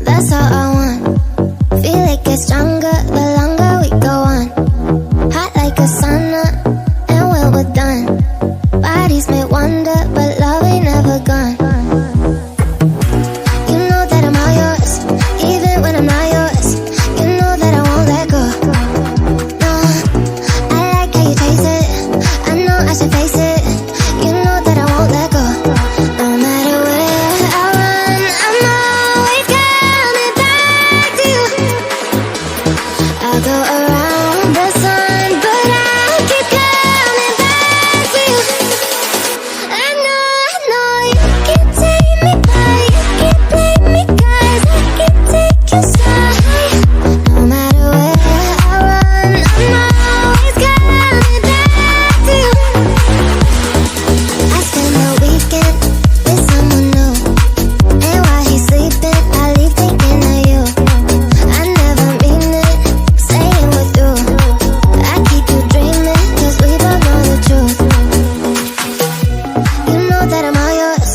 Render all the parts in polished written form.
that's all I want. Feel it gets stronger the longer we go on. Hot like a sauna, and when we're done, bodies may wander, but love ain't never gone. You know that I'm all yours, even when I'm not yours. You know that I won't let go. No, I like how you taste it. I know I should face it. You know that I won't let go. No matter where I run, I'm always coming back to you. I'll go around the sun, but I'll keep coming back to you. I know you can't take me back. You can't blame me 'cause I can take you side. No matter where I run, I'm always coming back to you. I spend the weekend with someone new, and while he's sleeping, I leave thinking of you. I never mean it, saying we're through. I keep you dreaming, 'cause we both know the truth. You know that I'm all yours,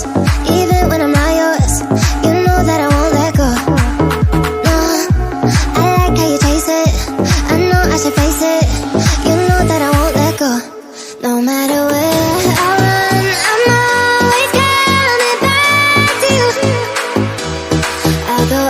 even when I'm not yours. You know that I won't let go. No, I like how you taste it. I know I should face it. You know that I won't let go. No matter where I run, I'm always coming back to you. I'll go